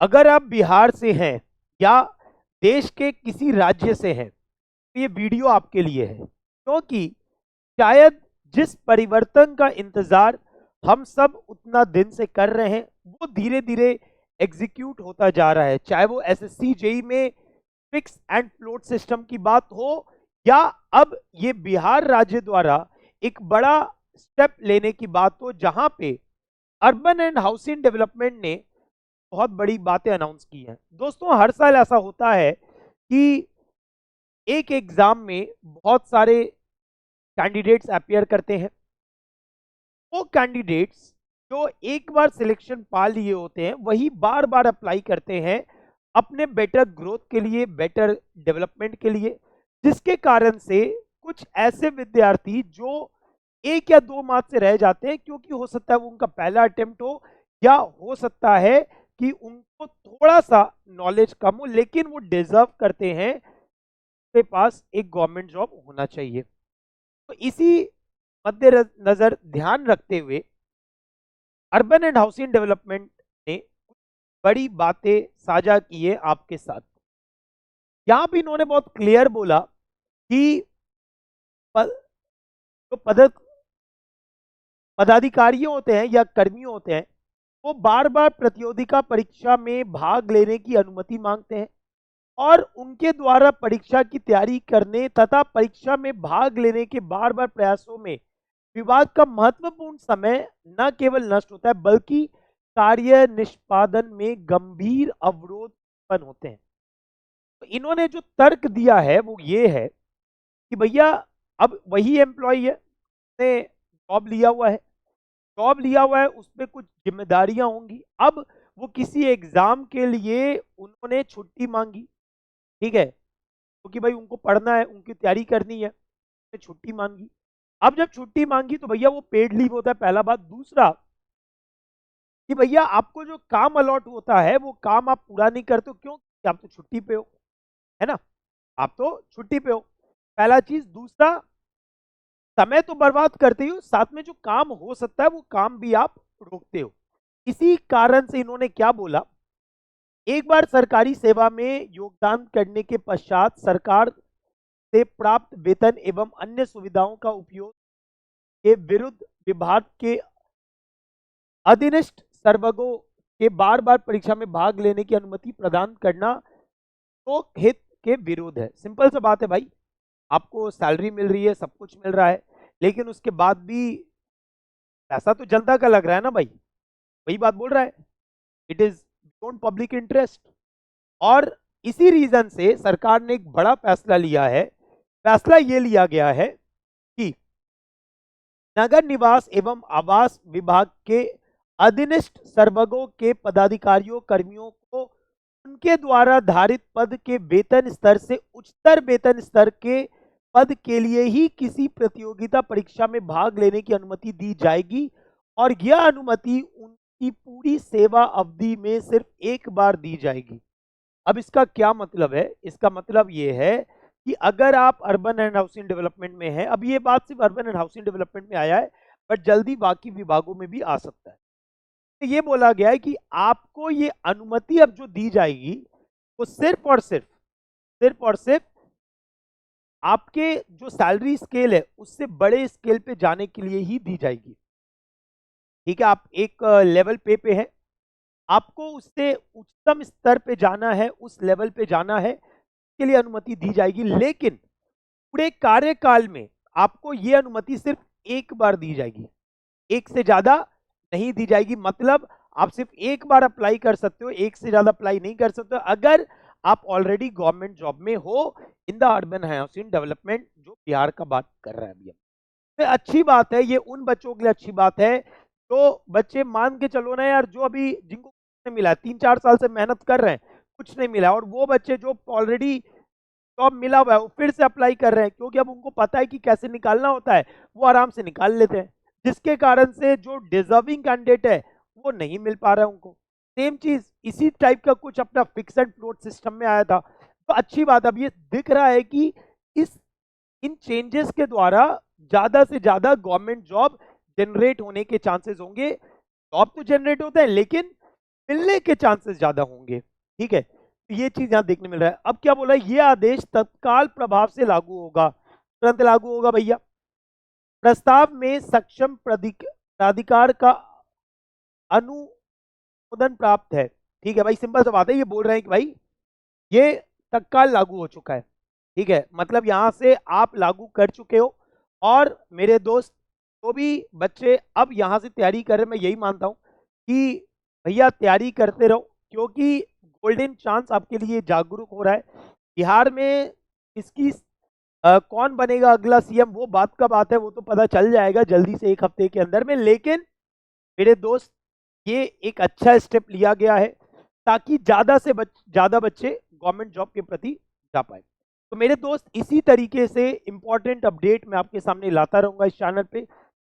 अगर आप बिहार से हैं या देश के किसी राज्य से हैं तो ये वीडियो आपके लिए है, क्योंकि शायद जिस परिवर्तन का इंतजार हम सब उतना दिन से कर रहे हैं वो धीरे धीरे एग्जीक्यूट होता जा रहा है। चाहे वो एसएससी जेई में फिक्स एंड फ्लोट सिस्टम की बात हो, या अब ये बिहार राज्य द्वारा एक बड़ा स्टेप लेने की बात हो, जहां पे अर्बन एंड हाउसिंग डेवलपमेंट ने बहुत बड़ी बातें अनाउंस की हैं। दोस्तों, हर साल ऐसा होता है कि एक एग्जाम में बहुत सारे कैंडिडेट्स अपीयर करते हैं। वो कैंडिडेट्स जो एक बार सिलेक्शन पा लिए होते हैं वही बार बार अप्लाई करते हैं अपने बेटर ग्रोथ के लिए, बेटर डेवलपमेंट के लिए, जिसके कारण से कुछ ऐसे विद्यार्थी जो 1 या 2 मार्क्स से रह जाते हैं, क्योंकि हो सकता है वो उनका पहला अटेम्प्ट हो, या हो सकता है कि उनको थोड़ा सा नॉलेज कम हो, लेकिन वो डिजर्व करते हैं, के पास एक गवर्नमेंट जॉब होना चाहिए। तो इसी मद्देनजर ध्यान रखते हुए अर्बन एंड हाउसिंग डेवलपमेंट ने बड़ी बातें साझा की है आपके साथ। यहां भी इन्होंने बहुत क्लियर बोला कि जो पदाधिकारी होते हैं या कर्मी होते हैं वो बार बार प्रतियोगिता परीक्षा में भाग लेने की अनुमति मांगते हैं, और उनके द्वारा परीक्षा की तैयारी करने तथा परीक्षा में भाग लेने के बार बार प्रयासों में विवाद का महत्वपूर्ण समय न केवल नष्ट होता है बल्कि कार्य निष्पादन में गंभीर अवरोध उत्पन्न होते हैं। तो इन्होंने जो तर्क दिया है वो ये है कि भैया अब वही एम्प्लॉय है, उसने जॉब लिया हुआ है, उस पर कुछ जिम्मेदारियां होंगी। अब वो किसी एग्जाम के लिए उन्होंने छुट्टी मांगी, ठीक है, क्योंकि भाई उनको पढ़ना है, उनकी तैयारी करनी है, छुट्टी मांगी। अब जब छुट्टी मांगी तो भैया वो पेड लीव होता है, पहला बात। दूसरा कि भैया आपको जो काम अलॉट होता है वो काम आप पूरा नहीं करते हो, क्यों? कि आप तो छुट्टी पे हो, है ना, आप तो छुट्टी पे हो, पहला चीज। दूसरा, समय तो बर्बाद करते हो, साथ में जो काम हो सकता है वो काम भी आप रोकते हो। इसी कारण से इन्होंने क्या बोला, एक बार सरकारी सेवा में योगदान करने के पश्चात सरकार से प्राप्त वेतन एवं अन्य सुविधाओं का उपयोग के विरुद्ध विभाग के अधीनस्थ सर्वगों के बार बार परीक्षा में भाग लेने की अनुमति प्रदान करना तो हित के विरुद्ध है। सिंपल सा बात है भाई, आपको सैलरी मिल रही है, सब कुछ मिल रहा है, लेकिन उसके बाद भी पैसा तो जनता का लग रहा है ना भाई, वही बात बोल रहा है, it is beyond public interest. और इसी रीजन से सरकार ने एक बड़ा फैसला लिया है। फैसला ये लिया गया है कि नगर निवास एवं आवास विभाग के अधीनस्थ सर्वगों के पदाधिकारियों कर्मियों को उनके द्वारा धारित पद के वेतन स्तर से उच्चतर वेतन स्तर के पद के लिए ही किसी प्रतियोगिता परीक्षा में भाग लेने की अनुमति दी जाएगी, और यह अनुमति उनकी पूरी सेवा अवधि में सिर्फ एक बार दी जाएगी। अब इसका क्या मतलब है? इसका मतलब ये है कि अगर आप अर्बन एंड हाउसिंग डेवलपमेंट में हैं, अब ये बात सिर्फ अर्बन एंड हाउसिंग डेवलपमेंट में आया है, बट जल्दी बाकी विभागों में भी आ सकता है। तो ये बोला गया है कि आपको ये अनुमति अब जो दी जाएगी वो सिर्फ और सिर्फ आपके जो सैलरी स्केल है उससे बड़े स्केल पे जाने के लिए ही दी जाएगी। ठीक है, आप एक लेवल पे हैं, आपको उससे उच्चतम स्तर पे जाना है, उस लेवल पे जाना है, के लिए अनुमति दी जाएगी, लेकिन पूरे कार्यकाल में आपको यह अनुमति सिर्फ एक बार दी जाएगी, एक से ज्यादा नहीं दी जाएगी। मतलब आप सिर्फ एक बार अप्लाई कर सकते हो, एक से ज्यादा अप्लाई नहीं कर सकते हो अगर आप ऑलरेडी गवर्नमेंट जॉब में हो in the urban housing development, जो बिहार का बात कर रहा है अभी। तो अच्छी बात है, ये उन बच्चों के लिए अच्छी बात है जो बच्चे मान के चलो ना यार, जो अभी जिनको कुछ नहीं मिला, 3-4 साल से मेहनत कर रहे हैं, कुछ नहीं मिला, और वो बच्चे जो ऑलरेडी जॉब मिला हुआ है वो फिर से अप्लाई कर रहे हैं, क्योंकि अब उनको पता है कि कैसे निकालना होता है, वो आराम से निकाल लेते हैं, जिसके कारण से जो डिजर्विंग कैंडिडेट है वो नहीं मिल पा रहा है उनको। सेम चीज इसी टाइप का कुछ अपना फिक्स एंड फ्लोट सिस्टम में आया था। तो अच्छी बात, अब ये दिख रहा है कि इन चेंजेस के द्वारा ज्यादा से ज्यादा गवर्नमेंट जॉब जनरेट होने के चांसेस होंगे। जॉब तो जनरेट होते हैं, लेकिन मिलने के चांसेस ज्यादा होंगे। ठीक है, तो ये चीज यहां देखने मिल रहा है। अब क्या बोला, ये आदेश तत्काल प्रभाव से लागू होगा, तुरंत लागू होगा भैया। प्रस्ताव में सक्षम प्राधिकार का अनुमोदन प्राप्त है। ठीक है भाई, सिंपल सा बात है, ये बोल रहे हैं कि भाई ये तत्काल लागू हो चुका है। ठीक है, मतलब यहां से आप लागू कर चुके हो। और मेरे दोस्त जो भी बच्चे अब यहां से तैयारी कर रहे हैं, मैं यही मानता हूं कि भैया तैयारी करते रहो, क्योंकि गोल्डन चांस आपके लिए जागरूक हो रहा है। बिहार में इसकी कौन बनेगा अगला सीएम, वो बात का बात है, वो तो पता चल जाएगा जल्दी से, 1 हफ्ते के अंदर में। लेकिन मेरे दोस्त, ये एक अच्छा स्टेप लिया गया है ताकि ज्यादा से ज्यादा बच्चे गवर्नमेंट जॉब के प्रति जा पाए। तो मेरे दोस्त, इसी तरीके से इंपॉर्टेंट अपडेट मैं आपके सामने लाता रहूंगा इस चैनल पे।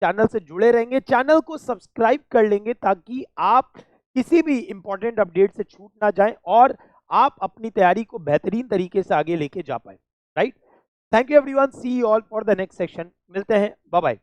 चैनल से जुड़े रहेंगे, चैनल को सब्सक्राइब कर लेंगे ताकि आप किसी भी इंपॉर्टेंट अपडेट से छूट ना जाएं और आप अपनी तैयारी को बेहतरीन तरीके से आगे लेके जा पाए। Right, thank you everyone, see you all for the next session. मिलते हैं, बाय बाय।